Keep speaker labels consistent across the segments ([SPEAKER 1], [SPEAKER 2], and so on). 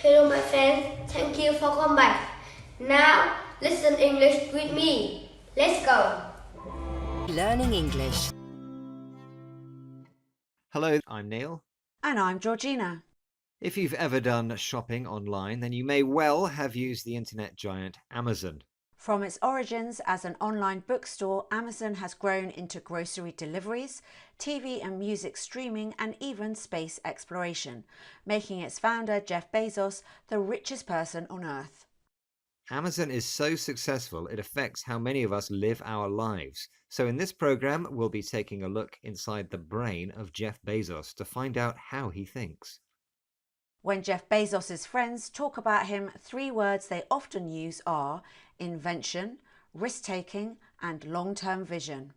[SPEAKER 1] Hello my friends, thank you for coming back. Now listen English with me. Let's go.
[SPEAKER 2] Learning English.
[SPEAKER 3] Hello, I'm Neil.
[SPEAKER 4] And I'm Georgina.
[SPEAKER 3] If you've ever done shopping online, then you may well have used the internet giant Amazon.
[SPEAKER 4] From its origins as an online bookstore, Amazon has grown into grocery deliveries, TV and music streaming, and even space exploration, making its founder, Jeff Bezos, the richest person on Earth.
[SPEAKER 3] Amazon is so successful, it affects how many of us live our lives. So in this program, we'll be taking a look inside the brain of Jeff Bezos to find out how he thinks.
[SPEAKER 4] When Jeff Bezos' friends talk about him, three words they often use are invention, risk-taking, and long-term vision.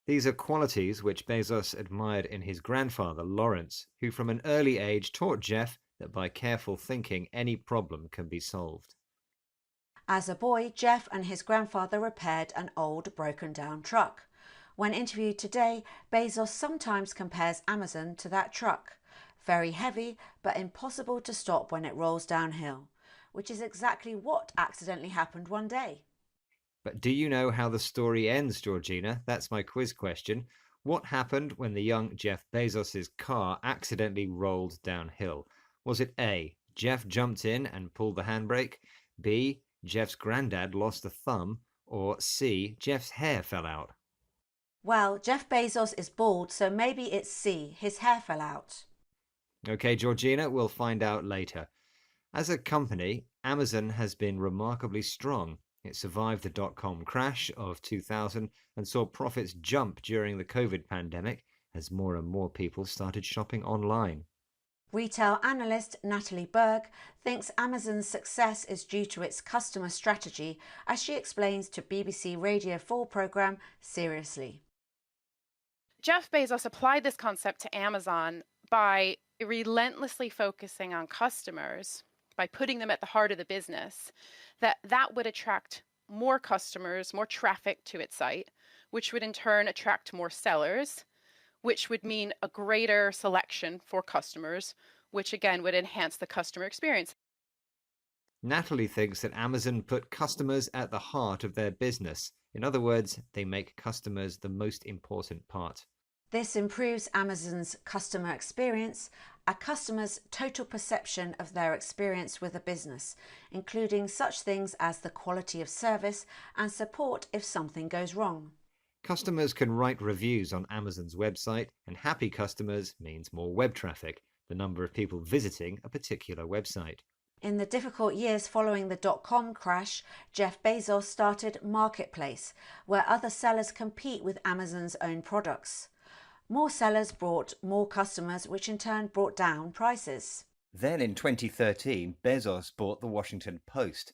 [SPEAKER 3] These are qualities which Bezos admired in his grandfather, Lawrence, who from an early age taught Jeff that by careful thinking, any problem can be solved.
[SPEAKER 4] As a boy, Jeff and his grandfather repaired an old broken-down truck. When interviewed today, Bezos sometimes compares Amazon to that truck. Very heavy, but impossible to stop when it rolls downhill, which is exactly what accidentally happened one day.
[SPEAKER 3] But do you know how the story ends, Georgina? That's my quiz question. What happened when the young Jeff Bezos' car accidentally rolled downhill? Was it A, Jeff jumped in and pulled the handbrake, B, Jeff's granddad lost a thumb, or C, Jeff's hair fell out?
[SPEAKER 4] Well, Jeff Bezos is bald, so maybe it's C, his hair fell out.
[SPEAKER 3] Okay, Georgina, we'll find out later. As a company, Amazon has been remarkably strong. It survived the dot-com crash of 2000 and saw profits jump during the COVID pandemic as more and more people started shopping online.
[SPEAKER 4] Retail analyst Natalie Berg thinks Amazon's success is due to its customer strategy, as she explains to BBC Radio 4 programme Seriously.
[SPEAKER 5] Jeff Bezos applied this concept to Amazon by relentlessly focusing on customers, by putting them at the heart of the business, that would attract more customers, more traffic to its site, which would in turn attract more sellers, which would mean a greater selection for customers, which again would enhance the customer experience.
[SPEAKER 3] Natalie thinks that Amazon put customers at the heart of their business. In other words, they make customers the most important part.
[SPEAKER 4] This improves Amazon's customer experience, a customer's total perception of their experience with a business, including such things as the quality of service and support if something goes wrong.
[SPEAKER 3] Customers can write reviews on Amazon's website, and happy customers means more web traffic, the number of people visiting a particular website.
[SPEAKER 4] In the difficult years following the dot-com crash, Jeff Bezos started Marketplace, where other sellers compete with Amazon's own products. More sellers brought more customers, which in turn brought down prices.
[SPEAKER 6] Then in 2013, Bezos bought the Washington Post.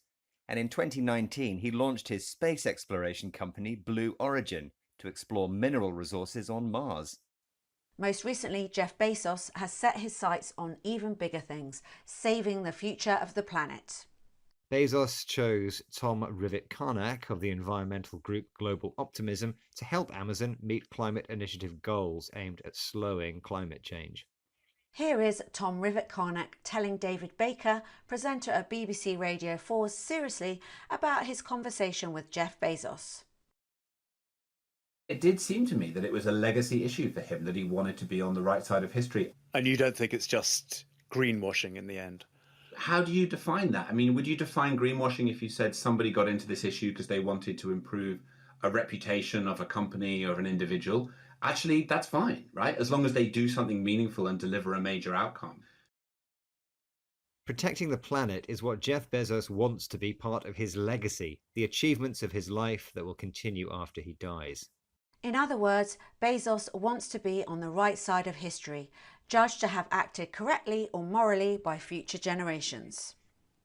[SPEAKER 6] And in 2019, he launched his space exploration company, Blue Origin, to explore mineral resources on Mars.
[SPEAKER 4] Most recently, Jeff Bezos has set his sights on even bigger things, saving the future of the planet.
[SPEAKER 3] Bezos chose Tom Rivett-Carnac of the environmental group Global Optimism to help Amazon meet climate initiative goals aimed at slowing climate change.
[SPEAKER 4] Here is Tom Rivett-Carnac telling David Baker, presenter of BBC Radio 4's Seriously, about his conversation with Jeff Bezos.
[SPEAKER 7] It did seem to me that it was a legacy issue for him, that he wanted to be on the right side of history.
[SPEAKER 8] And you don't think it's just greenwashing in the end?
[SPEAKER 7] How do you define that? I mean, would you define greenwashing if you said somebody got into this issue because they wanted to improve a reputation of a company or an individual? Actually, that's fine, right? As long as they do something meaningful and deliver a major outcome.
[SPEAKER 3] Protecting the planet is what Jeff Bezos wants to be part of his legacy, the achievements of his life that will continue after he dies.
[SPEAKER 4] In other words, Bezos wants to be on the right side of history, judged to have acted correctly or morally by future generations.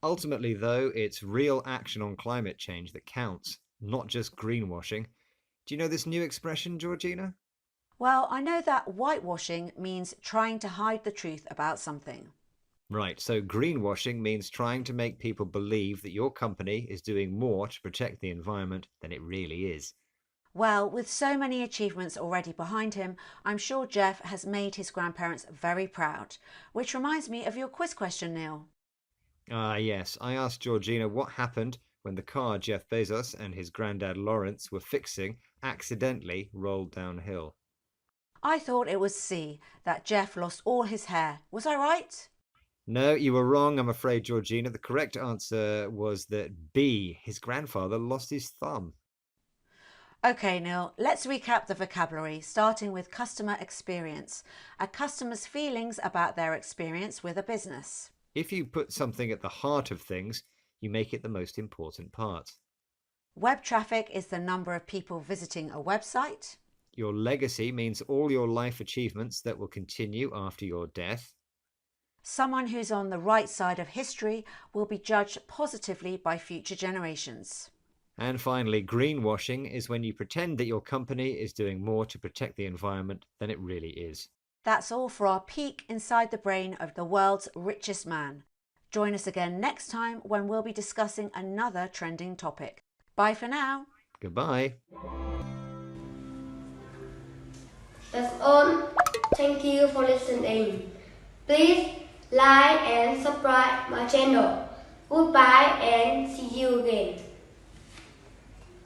[SPEAKER 3] Ultimately, though, it's real action on climate change that counts, not just greenwashing. Do you know this new expression, Georgina?
[SPEAKER 4] Well, I know that whitewashing means trying to hide the truth about something.
[SPEAKER 3] Right, so greenwashing means trying to make people believe that your company is doing more to protect the environment than it really is.
[SPEAKER 4] Well, with so many achievements already behind him, I'm sure Jeff has made his grandparents very proud. Which reminds me of your quiz question, Neil.
[SPEAKER 3] Ah, yes. I asked Georgina what happened when the car Jeff Bezos and his granddad Lawrence were fixing accidentally rolled downhill.
[SPEAKER 4] I thought it was C, that Jeff lost all his hair. Was I right?
[SPEAKER 3] No, you were wrong, I'm afraid, Georgina. The correct answer was that B, his grandfather lost his thumb.
[SPEAKER 4] Okay, Neil, let's recap the vocabulary, starting with customer experience, a customer's feelings about their experience with a business.
[SPEAKER 3] If you put something at the heart of things, you make it the most important part.
[SPEAKER 4] Web traffic is the number of people visiting a website.
[SPEAKER 3] Your legacy means all your life achievements that will continue after your death.
[SPEAKER 4] Someone who's on the right side of history will be judged positively by future generations.
[SPEAKER 3] And finally, greenwashing is when you pretend that your company is doing more to protect the environment than it really is.
[SPEAKER 4] That's all for our peek inside the brain of the world's richest man. Join us again next time when we'll be discussing another trending topic. Bye for now.
[SPEAKER 3] Goodbye.
[SPEAKER 1] That's all. Thank you for listening. Please like and subscribe my channel. Goodbye and see you again.